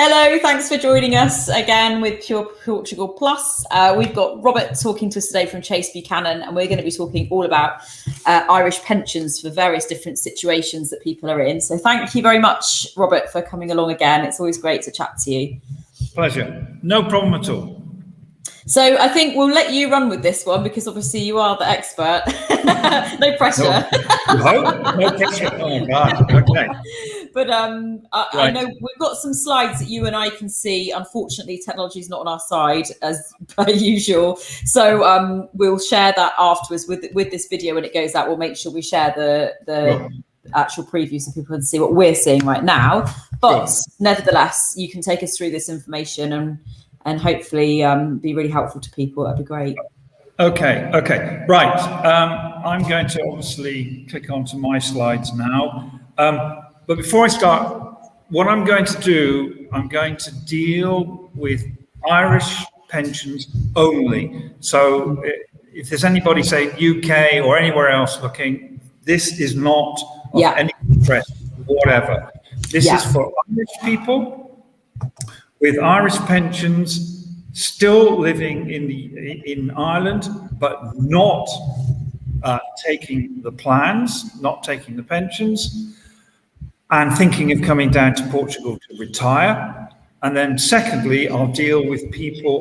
Hello, thanks for joining us again with Pure Portugal Plus. We've got Robert talking to us today from Chase Buchanan, and we're going to be talking all about Irish pensions for various different situations that people are in. So thank you very much, Robert, for coming along again. It's always great to chat to you. Pleasure. No problem at all. So I think we'll let you run with this one because obviously you are the expert. No pressure. No pressure. Oh, God. Okay. But I know we've got some slides that you and I can see. Unfortunately, technology is not on our side as per usual. So we'll share that afterwards with this video when it goes out. We'll make sure we share the actual preview so people can see what we're seeing right now. But nevertheless, you can take us through this information and hopefully be really helpful to people. That'd be great. Okay. Right. I'm going to obviously click onto my slides now. But before I start, what I'm going to do, I'm going to deal with Irish pensions only. So if there's anybody, say, UK or anywhere else looking, this is not of any interest, whatever. This is for Irish people with Irish pensions still living in Ireland, but not taking the plans, not taking the pensions, and thinking of coming down to Portugal to retire. And then secondly, I'll deal with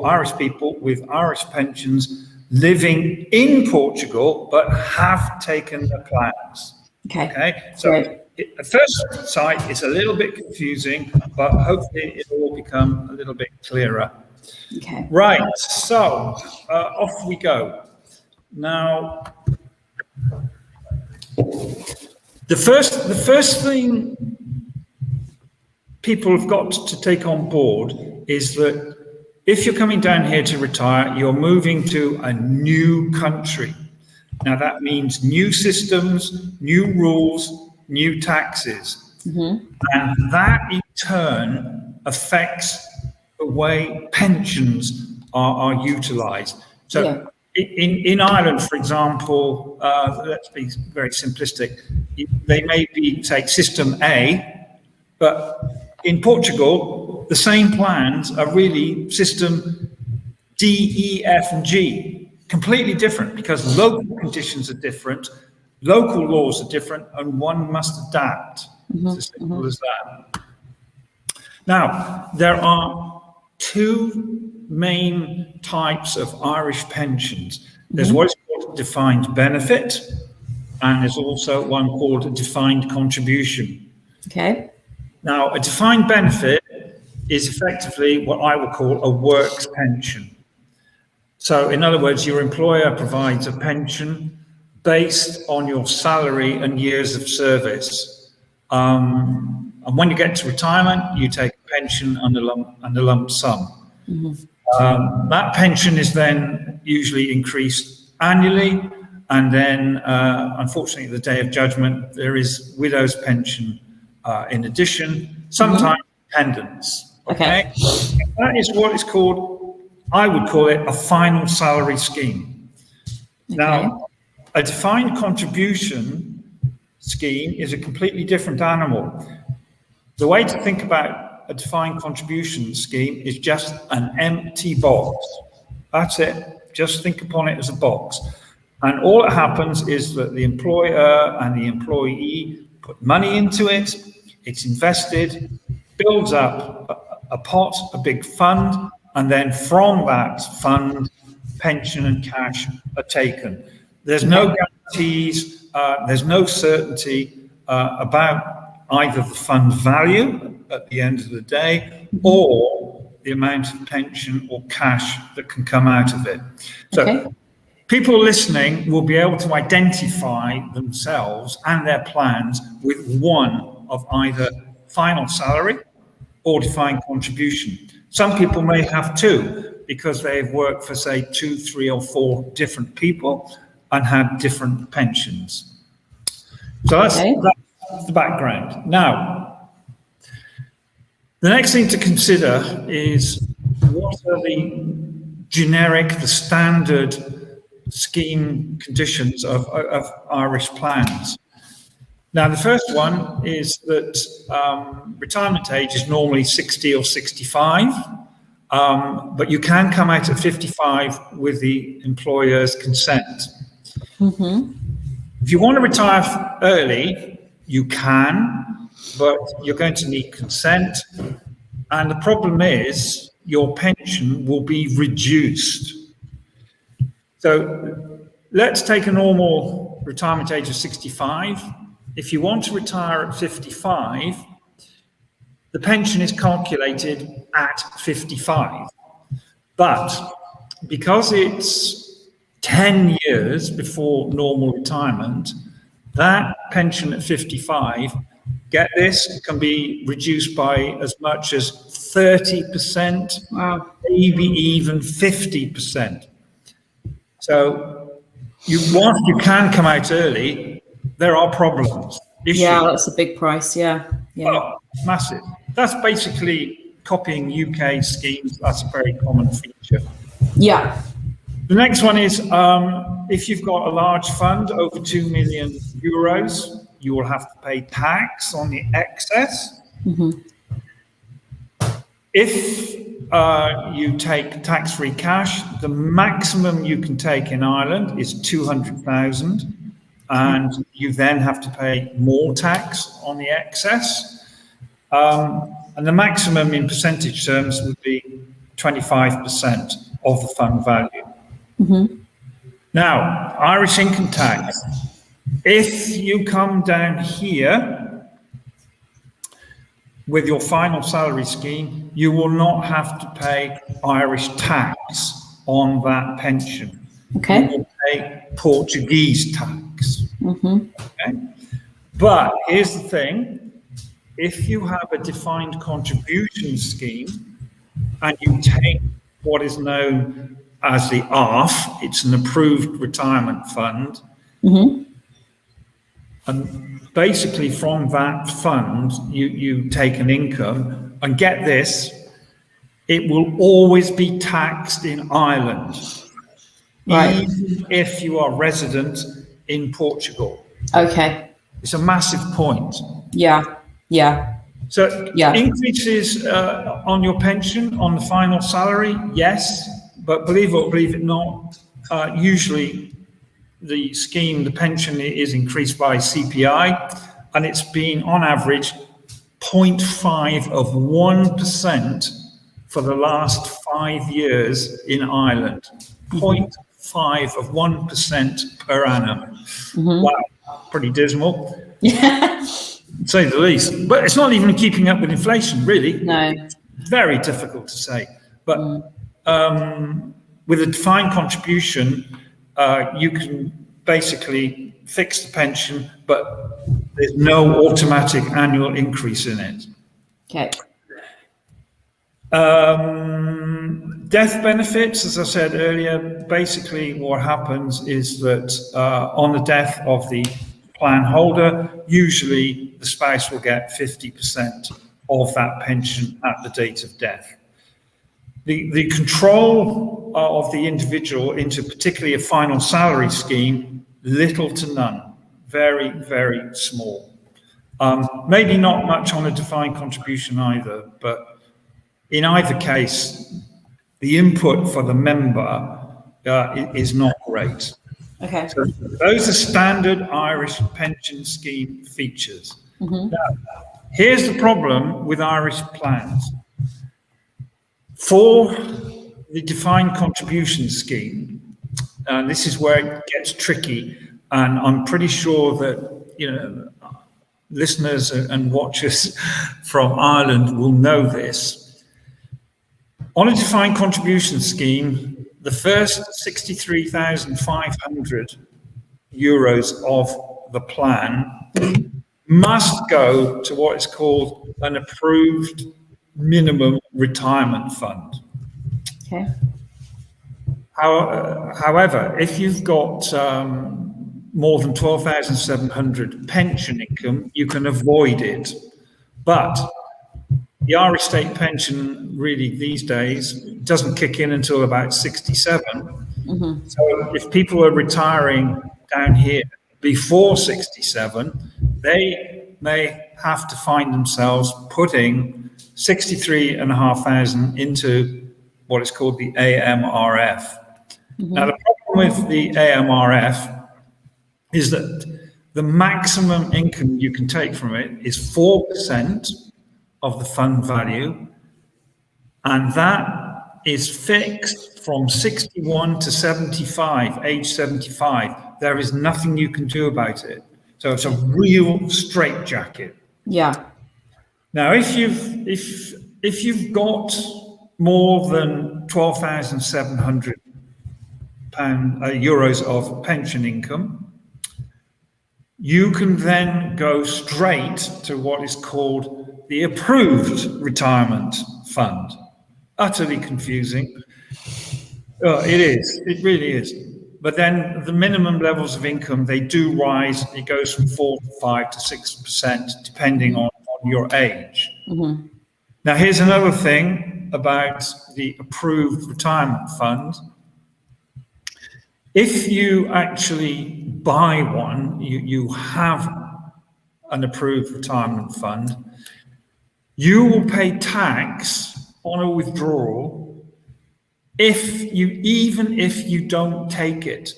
Irish people with Irish pensions living in Portugal, but have taken the plans. Okay. So at first sight, it's a little bit confusing, but hopefully it will become a little bit clearer. Okay. Right. So off we go. Now, the first thing people have got to take on board is that if you're coming down here to retire, you're moving to a new country. Now that means new systems, new rules, new taxes. Mm-hmm. And that in turn affects the way pensions are utilised. So in Ireland, for example, let's be very simplistic, they may take system A, but in Portugal, the same plans are really system D, E, F, and G, completely different because local conditions are different, local laws are different, and one must adapt. It's as simple as that. Now, there are two main types of Irish pensions. There's what is called a defined benefit, and there's also one called a defined contribution. Okay. Now, a defined benefit is effectively what I would call a works pension. So, in other words, your employer provides a pension based on your salary and years of service. And when you get to retirement, you take a pension and a lump sum. Mm-hmm. That pension is then usually increased annually, and then, unfortunately, at the day of judgment, there is widow's pension in addition, sometimes dependents. Okay, that is what is called, I would call it, a final salary scheme. Okay. Now, a defined contribution scheme is a completely different animal. The way to think about a defined contribution scheme is just an empty box. That's it. Just think upon it as a box. And all that happens is that the employer and the employee put money into it, it's invested, builds up a pot, a big fund, and then from that fund, pension and cash are taken. There's no guarantees, there's no certainty about either the fund value at the end of the day or the amount of pension or cash that can come out of it. So people listening will be able to identify themselves and their plans with one of either final salary or defined contribution. Some people may have two because they've worked for, say, 2, 3, or 4 different people and had different pensions. So that's the background. Now, the next thing to consider is what are the standard scheme conditions of Irish plans. Now, the first one is that retirement age is normally 60 or 65, but you can come out at 55 with the employer's consent. Mm-hmm. If you want to retire early, you can, but you're going to need consent. And the problem is your pension will be reduced. So let's take a normal retirement age of 65. If you want to retire at 55, the pension is calculated at 55. But because it's 10 years before normal retirement, that pension at 55, get this, can be reduced by as much as 30%, Wow. maybe even 50%. So whilst you can come out early, there are problems. Issues. Yeah, that's a big price. Yeah. Oh, massive. That's basically copying UK schemes. That's a very common feature. Yeah. The next one is if you've got a large fund over 2 million euros, you will have to pay tax on the excess. Mm-hmm. If you take tax-free cash, the maximum you can take in Ireland is 200,000, and you then have to pay more tax on the excess. And the maximum in percentage terms would be 25% of the fund value. Mm-hmm. Now, Irish income tax. If you come down here with your final salary scheme, you will not have to pay Irish tax on that pension. Okay. You will pay Portuguese tax. Mm-hmm. Okay? But here's the thing. If you have a defined contribution scheme and you take what is known as the ARF, it's an approved retirement fund, Mm-hmm. and basically from that fund, you take an income, and get this, it will always be taxed in Ireland, Right. even if you are resident in Portugal. Okay. It's a massive point. Yeah. Yeah. So Yeah. increases on your pension, on the final salary, yes, but believe it not, usually the scheme, the pension is increased by CPI, and it's been on average 0.5 of 1% for the last 5 years in Ireland. 0.5 of 1% per annum. Mm-hmm. Wow, pretty dismal. Yeah. To say the least. But it's not even keeping up with inflation, really. No. Very difficult to say. But with a defined contribution, you can basically fix the pension, but there's no automatic annual increase in it. Okay. Death benefits, as I said earlier, basically what happens is that on the death of the plan holder, usually the spouse will get 50% of that pension at the date of death. The control of the individual into particularly a final salary scheme, little to none, very, very small. Maybe not much on a defined contribution either, but in either case, the input for the member is not great. Okay. So those are standard Irish pension scheme features. Mm-hmm. Now, here's the problem with Irish plans. For the defined contribution scheme, this is where it gets tricky, and I'm pretty sure that listeners and watchers from Ireland will know this. On a defined contribution scheme, the first 63,500 euros of the plan must go to what is called an approved minimum retirement fund. Okay. However, if you've got more than 12,700 pension income, you can avoid it. But the Irish state pension really these days doesn't kick in until about 67. Mm-hmm. So if people are retiring down here before 67, they may have to find themselves putting 63,500 into what is called the AMRF. Now, the problem with the AMRF is that the maximum income you can take from it is 4% of the fund value, and that is fixed from 61 to 75, age 75. There is nothing you can do about it. So it's a real straitjacket. Yeah. Now, if you've got more than 12,700 euros of pension income, you can then go straight to what is called the approved retirement fund. Utterly confusing. It is. It really is. But then the minimum levels of income, they do rise. It goes from 4 to 5 to 6%, depending on your age. Now, here's another thing about the approved retirement fund. If you actually buy one, you have an approved retirement fund, you will pay tax on a withdrawal even if you don't take it.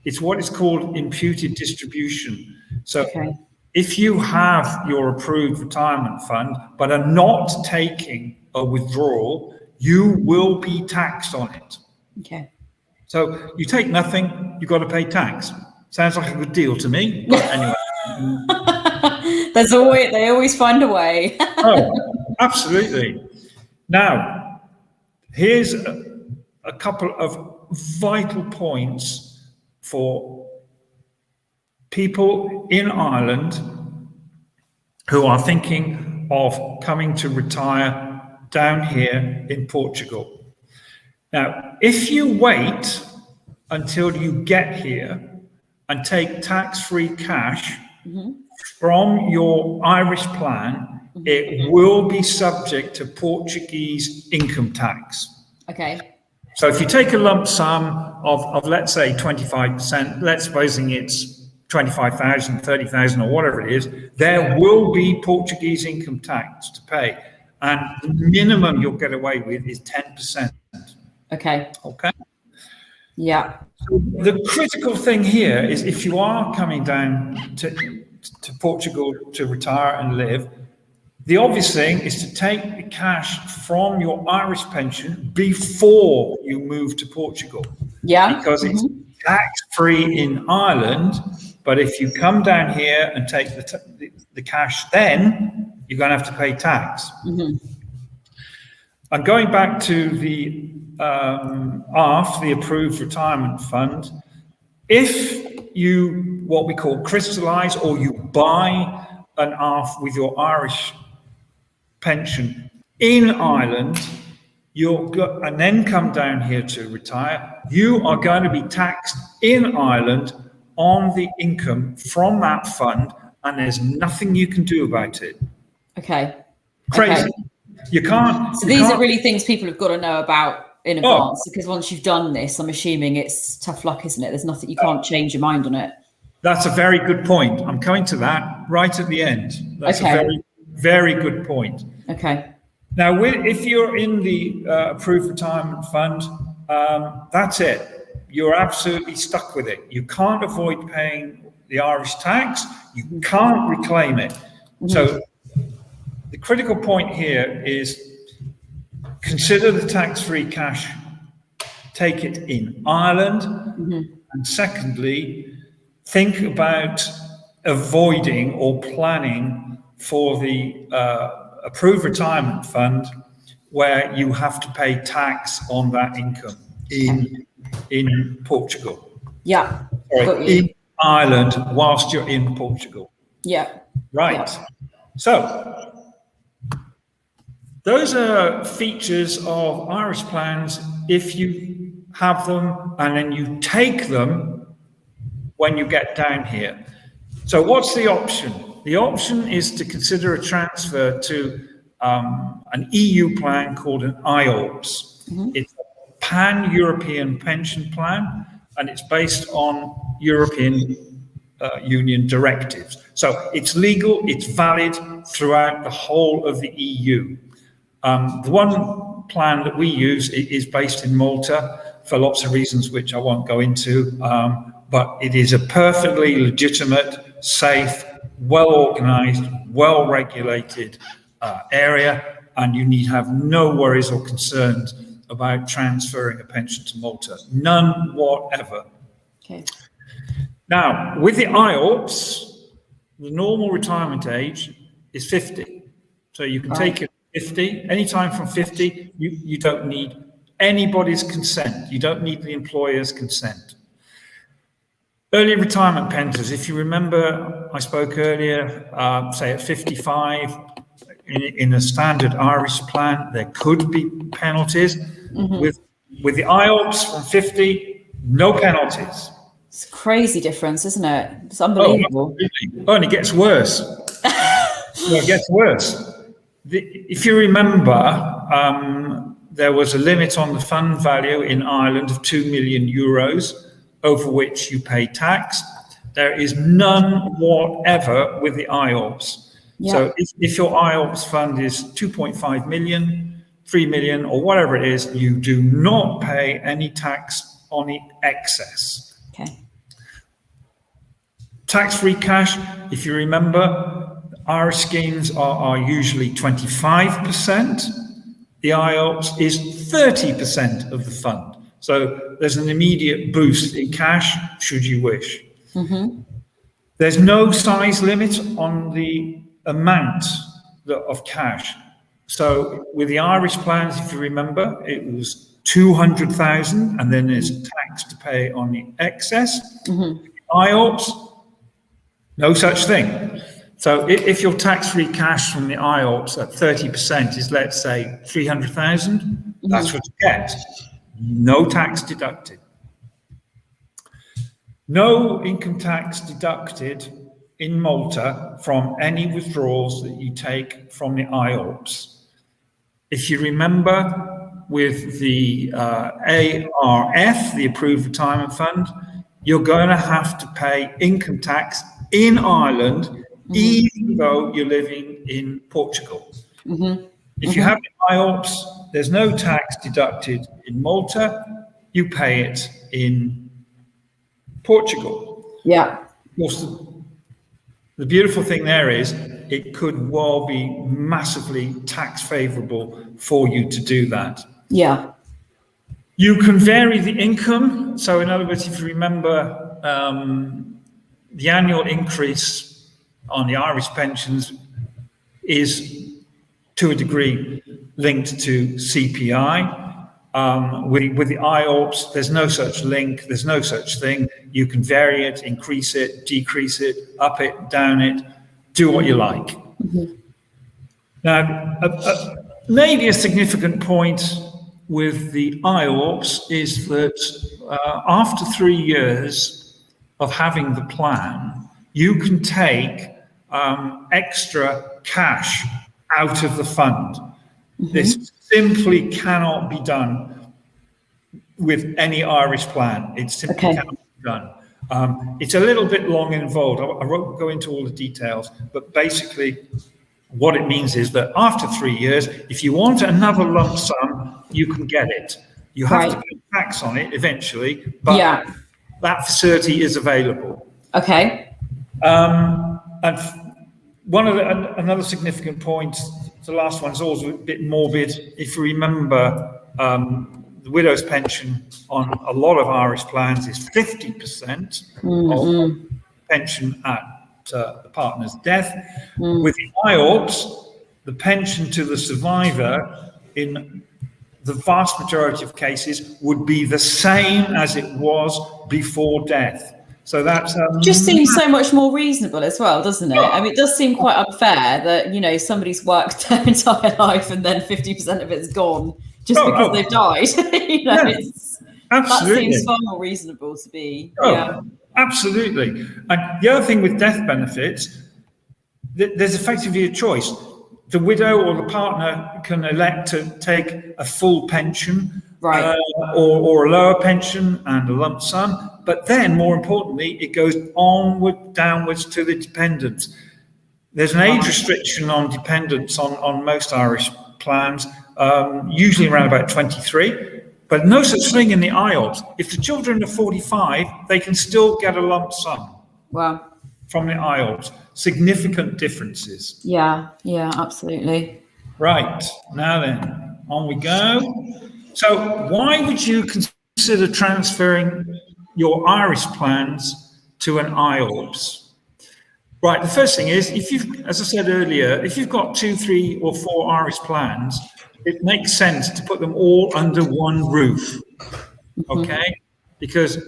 It's what is called imputed distribution. So if you have your approved retirement fund but are not taking a withdrawal, you will be taxed on it. Okay. So you take nothing, you've got to pay tax. Sounds like a good deal to me, but anyway. They always find a way. Oh, absolutely. Now, here's a couple of vital points for people in Ireland who are thinking of coming to retire down here in Portugal. Now, if you wait until you get here and take tax-free cash from your Irish plan, it will be subject to Portuguese income tax. Okay. So if you take a lump sum of let's say 25%, let's supposing it's 25,000, 30,000 or whatever it is, there will be Portuguese income tax to pay. And the minimum you'll get away with is 10%. Okay. Okay. Yeah. So the critical thing here is if you are coming down to Portugal to retire and live, the obvious thing is to take the cash from your Irish pension before you move to Portugal. Yeah. Because it's tax-free in Ireland, but if you come down here and take the cash, then you're going to have to pay tax. And going back to the ARF, the Approved Retirement Fund, if you, what we call crystallize, or you buy an ARF with your Irish pension in Ireland, and then come down here to retire, you are going to be taxed in Ireland on the income from that fund, and there's nothing you can do about it. Okay. Crazy. Okay. You can't. So these are really things people have got to know about in advance, because once you've done this, I'm assuming it's tough luck, isn't it? There's nothing, you can't change your mind on it. That's a very good point. I'm coming to that right at the end. That's a very, very good point. Okay. Now, if you're in the approved retirement fund, that's it. You're absolutely stuck with it. You can't avoid paying the Irish tax. You can't reclaim it. So the critical point here is consider the tax-free cash, take it in Ireland, and secondly, think about avoiding or planning for the approved retirement fund where you have to pay tax on that income in Portugal. Yeah. Sorry, in Ireland whilst you're in Portugal. Yeah. Right. Yeah. So those are features of Irish plans if you have them and then you take them when you get down here. So what's the option? The option is to consider a transfer to an EU plan called an Ielts. It's a pan-European pension plan, and it's based on European Union directives. So it's legal, it's valid throughout the whole of the EU. The one plan that we use is based in Malta for lots of reasons which I won't go into, but it is a perfectly legitimate, safe, well-organised, well-regulated area, and you need have no worries or concerns about transferring a pension to Malta. None whatever. Okay. Now, with the Ielts, the normal retirement age is 50. So you can take it at 50. Anytime from 50, you don't need anybody's consent. You don't need the employer's consent. Early retirement pensions, if you remember, I spoke earlier, say at 55, in a standard Irish plan, there could be penalties. With the Ielts from 50, no penalties. It's a crazy difference, isn't it? It's unbelievable. Oh, and it gets worse. It gets worse. If you remember, there was a limit on the fund value in Ireland of 2 million euros, over which you pay tax. There is none whatever with the Ielts. Yeah. So if your Ielts fund is 2.5 million, 3 million, or whatever it is, you do not pay any tax on the excess. Okay. Tax-free cash, if you remember, Irish schemes are usually 25%. The Ielts is 30% of the fund. So there's an immediate boost in cash, should you wish. There's no size limit on the amount of cash. So with the Irish plans, if you remember, it was 200,000, and then there's tax to pay on the excess. Ielts, no such thing. So if your tax-free cash from the Ielts at 30% is, let's say, 300,000, that's what you get. No tax deducted. No income tax deducted in Malta from any withdrawals that you take from the Ielts. If you remember, with the ARF, the Approved Retirement Fund, you're going to have to pay income tax in Ireland, even though you're living in Portugal. If you have the Ielts, there's no tax deducted in Malta, you pay it in Portugal. Yeah. Of course, the beautiful thing there is it could well be massively tax favorable for you to do that. Yeah. You can vary the income. So in other words, if you remember, the annual increase on the Irish pensions is to a degree linked to CPI. With the Ielts, there's no such link, there's no such thing. You can vary it, increase it, decrease it, up it, down it, do what you like. Now, maybe a significant point with the Ielts is that after 3 years of having the plan, you can take extra cash out of the fund. This simply cannot be done with any Irish plan. It simply cannot be done. It's a little bit long and involved. I won't go into all the details, but basically what it means is that after 3 years, if you want another lump sum, you can get it. You have to pay tax on it eventually, but that facility is available. Okay. And another significant point, the last one is always a bit morbid. If you remember, the widow's pension on a lot of Irish plans is 50% of pension at the partner's death. With the Ielts, the pension to the survivor in the vast majority of cases would be the same as it was before death. So that's just seems so much more reasonable as well, doesn't it? I mean, it does seem quite unfair that, you know, somebody's worked their entire life and then 50% of it's gone just because they've died. You know, absolutely. That seems far more reasonable to be. Absolutely. And the other thing with death benefits, there's effectively a choice. the widow or the partner can elect to take a full pension, right, or a lower pension and a lump sum. But then, more importantly, it goes downwards to the dependents. There's an age restriction on dependents on most Irish plans, usually around about 23, but no such thing in the Ielts. If the children are 45, they can still get a lump sum. Wow. From the Ielts. Significant differences. Yeah, absolutely. Right, now then, on we go. So why would you consider transferring your Irish plans to an Ielts? Right, the first thing is, as I said earlier, if you've got 2, 3, or 4 Irish plans, it makes sense to put them all under one roof, okay? Because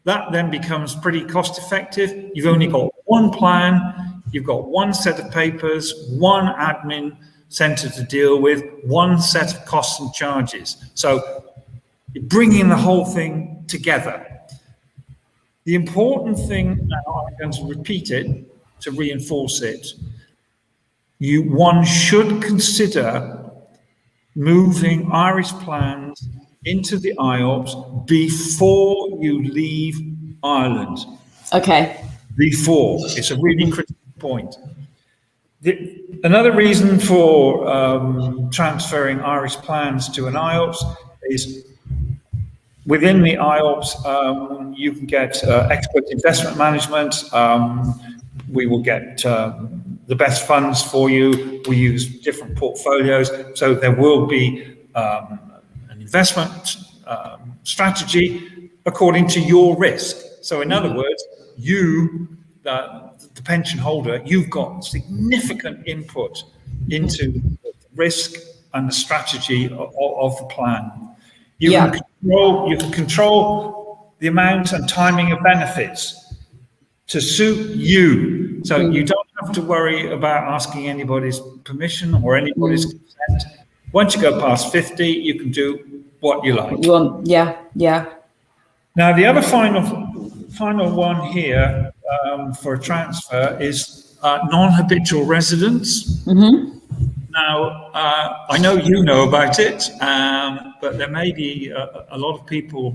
that then becomes pretty cost effective. You've only got one plan, you've got one set of papers, one admin center to deal with, one set of costs and charges. So bringing the whole thing together. The important thing, now I'm going to repeat it to reinforce it, one should consider moving Irish plans into the Ielts before you leave Ireland. Okay. Before. It's a really critical point. Another reason for transferring Irish plans to an Ielts is within the Ielts, you can get expert investment management. We will get the best funds for you. We use different portfolios. So there will be an investment strategy according to your risk. So in other words, you, the pension holder, you've got significant input into the risk and the strategy of the plan. You can control the amount and timing of benefits to suit you. So you don't have to worry about asking anybody's permission or anybody's consent. Once you go past 50, you can do what you like. Now, the other final one here for a transfer is non-habitual residents. Now, I know you know about it, but there may be a lot of people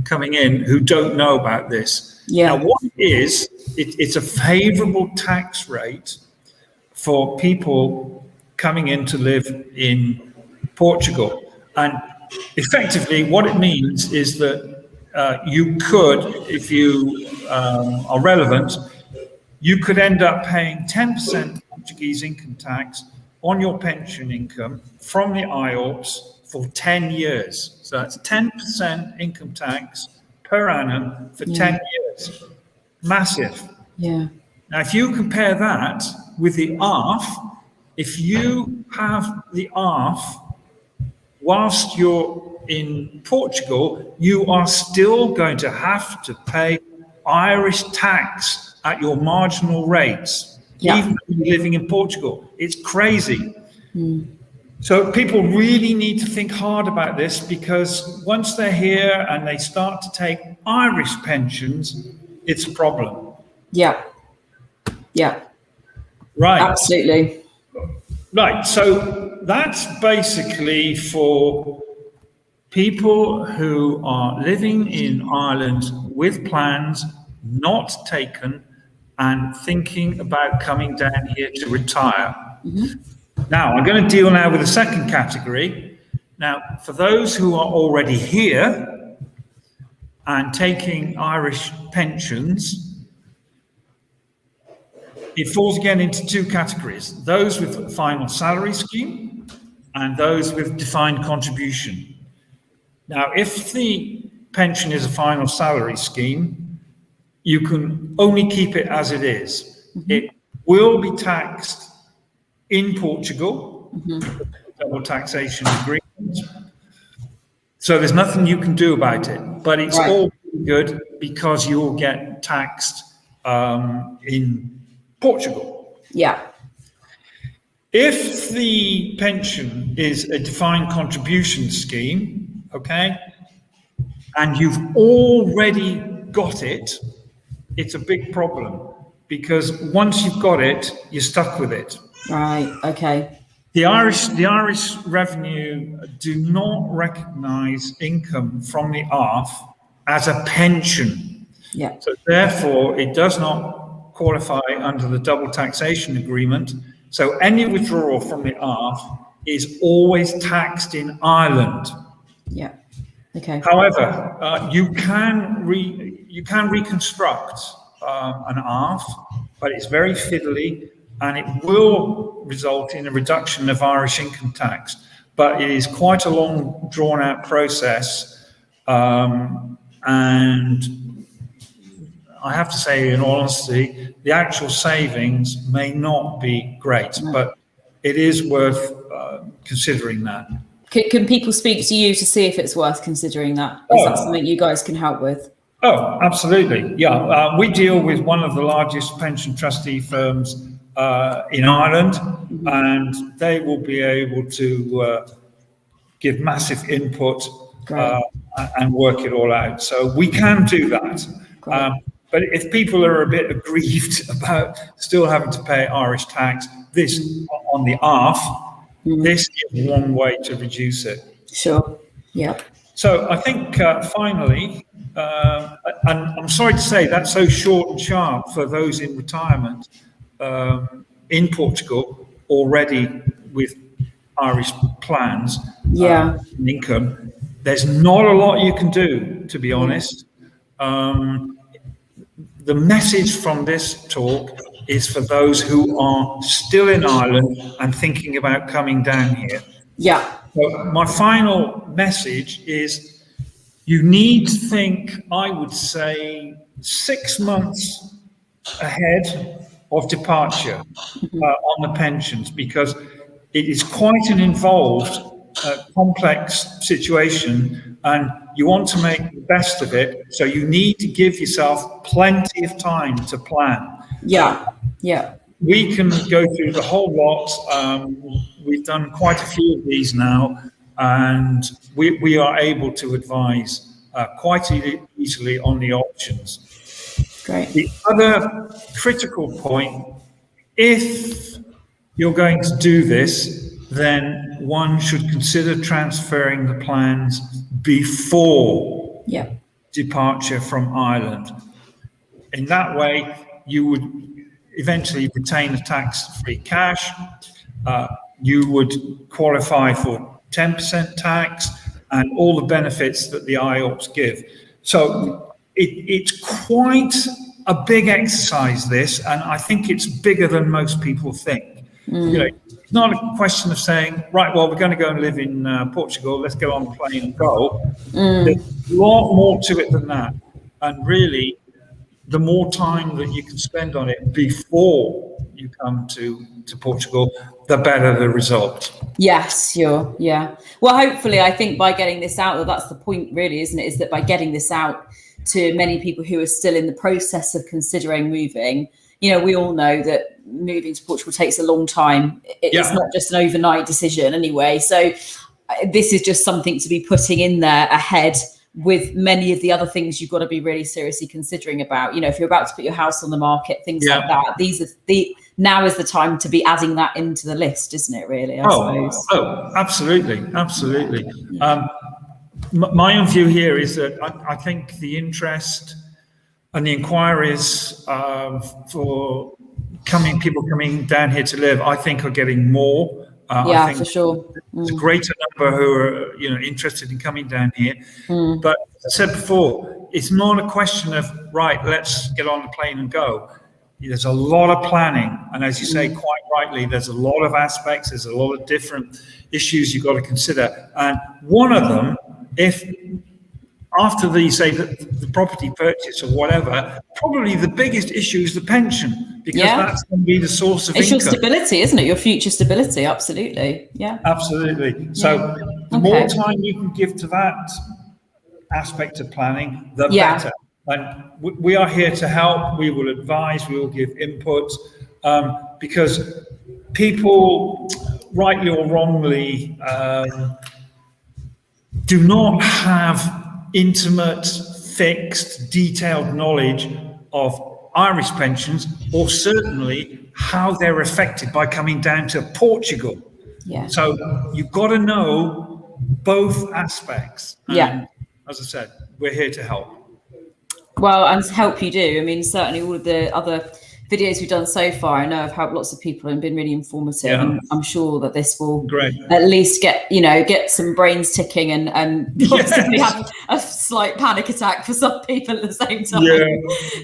coming in who don't know about this. Now, what it is, it's a favourable tax rate for people coming in to live in Portugal. And effectively, what it means is that you could, if you are relevant, you could end up paying 10% Portuguese income tax on your pension income from the Ielts for 10 years. So that's 10% income tax per annum for 10 years. Massive. Now, if you compare that with the ARF, if you have the ARF whilst you're in Portugal, you are still going to have to pay Irish tax at your marginal rates, even if you're living in Portugal. It's crazy. So people really need to think hard about this, because once they're here and they start to take Irish pensions, it's a problem. Right. Absolutely. Right. So that's basically for people who are living in Ireland with plans not taken and thinking about coming down here to retire. Now, I'm going to deal now with the second category. Now, for those who are already here and taking Irish pensions, it falls again into two categories: those with final salary scheme and those with defined contribution. Now, if the pension is a final salary scheme, you can only keep it as it is. It will be taxed in Portugal, double taxation agreement. So there's nothing you can do about it, but it's all good because you will get taxed in Portugal. If the pension is a defined contribution scheme, okay, and you've already got it, it's a big problem, because once you've got it, you're stuck with it. Right. Okay. The Irish revenue do not recognise income from the ARF as a pension. Yeah. So therefore, it does not qualify under the double taxation agreement. So any withdrawal from the ARF is always taxed in Ireland. Yeah. Okay. However, you can reconstruct an ARF, but it's very fiddly, and it will result in a reduction of Irish income tax. But it is quite a long, drawn-out process, and I have to say, in all honesty, the actual savings may not be great, but it is worth considering that. Can people speak to you to see if it's worth considering that? Is that something you guys can help with? Oh, absolutely. Yeah. We deal with one of the largest pension trustee firms in Ireland, and they will be able to give massive input and work it all out. So we can do that. But if people are a bit aggrieved about still having to pay Irish tax, this on the ARF, this is one way to reduce it. Sure. Yeah. So I think finally, and I'm sorry to say that's so short and sharp for those in retirement in Portugal already with Irish plans, income. There's not a lot you can do, to be honest. The message from this talk is for those who are still in Ireland and thinking about coming down here. Yeah. So my final message is you need to think, I would say, 6 months ahead of departure on the pensions, because it is quite an involved, complex situation, and you want to make the best of it. So you need to give yourself plenty of time to plan. Yeah. Yeah. We can go through the whole lot. We've done quite a few of these now, and we are able to advise quite easily on the options. Great. The other critical point, if you're going to do this, then one should consider transferring the plans before departure from Ireland. In that way, you would eventually retain the tax-free cash. You would qualify for 10% tax and all the benefits that the Ielts give. So it's quite a big exercise, this, and I think it's bigger than most people think. You know, it's not a question of saying, right, well, we're going to go and live in Portugal, let's get on a plane and go. There's a lot more to it than that. And really, the more time that you can spend on it before you come to Portugal, the better the result. Yes, sure. Yeah. Well, hopefully, I think by getting this out, that's the point really, isn't it? Is that by getting this out to many people who are still in the process of considering moving, you know, we all know that moving to Portugal takes a long time. It's not just an overnight decision anyway. So this is just something to be putting in there ahead with many of the other things you've got to be really seriously considering about. You know, if you're about to put your house on the market, things like that, now is the time to be adding that into the list, isn't it, really, I suppose? Oh, absolutely. My own view here is that I think the interest and the inquiries for people coming down here to live, I think, are getting more. I think for sure. There's a greater number who are, interested in coming down here. But as I said before, it's not a question of, right, let's get on the plane and go. There's a lot of planning. And as you say, quite rightly, there's a lot of aspects. There's a lot of different issues you've got to consider. And one of them, if after the property purchase or whatever, probably the biggest issue is the pension, because that's going to be the source of income. It's your stability, isn't it? Your future stability, absolutely. Yeah. Absolutely. So the more time you can give to that aspect of planning, the better. And we are here to help. We will advise, we will give input, because people, rightly or wrongly, do not have intimate, fixed, detailed knowledge of Irish pensions, or certainly how they're affected by coming down to Portugal. Yeah. So you've got to know both aspects. And as I said, we're here to help. Well, and to help you do. I mean, certainly all of the other videos we've done so far, I know have helped lots of people and been really informative. And I'm sure that this will at least get some brains ticking and possibly have a slight panic attack for some people at the same time.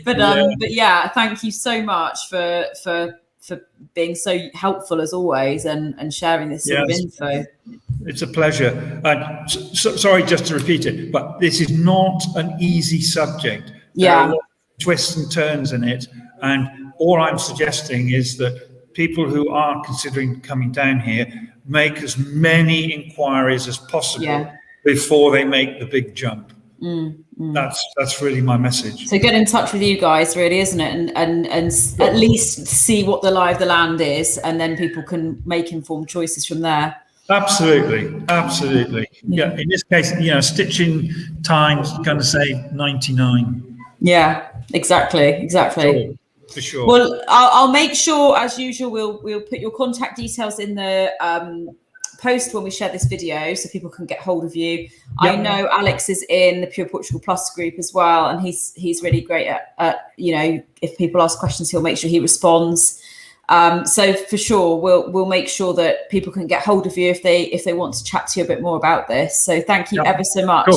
But yeah, thank you so much for being so helpful as always and sharing this sort of info. It's a pleasure. Sorry, just to repeat it, but this is not an easy subject. There are a lot of twists and turns in it, and all I'm suggesting is that people who are considering coming down here make as many inquiries as possible before they make the big jump. That's really my message. So get in touch with you guys, really, isn't it? And at least see what the lie of the land is, and then people can make informed choices from there. Absolutely. Yeah. In this case, stitching time's going to say 99. Yeah, exactly. For sure. Well, I'll make sure, as usual, we'll put your contact details in the post when we share this video, so people can get hold of you. I know Alex is in the Pure Portugal Plus group as well, and he's really great at if people ask questions, he'll make sure he responds. So for sure, we'll make sure that people can get hold of you if they want to chat to you a bit more about this. So thank you ever so much.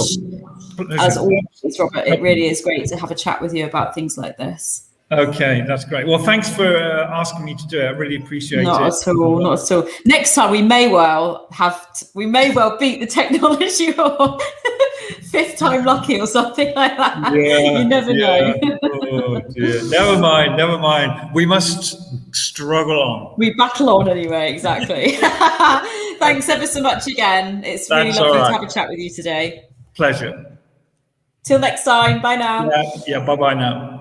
As always, Robert, it really is great to have a chat with you about things like this. Okay, that's great. Well, thanks for asking me to do it. I really appreciate it. Not at all. Next time we may well beat the technology or fifth time lucky or something like that. You never know. Oh dear. Never mind. We must struggle on. We battle on anyway, exactly. Thanks ever so much again. It's really lovely to have a chat with you today. Pleasure. Till next time. Bye now. Yeah, bye-bye now.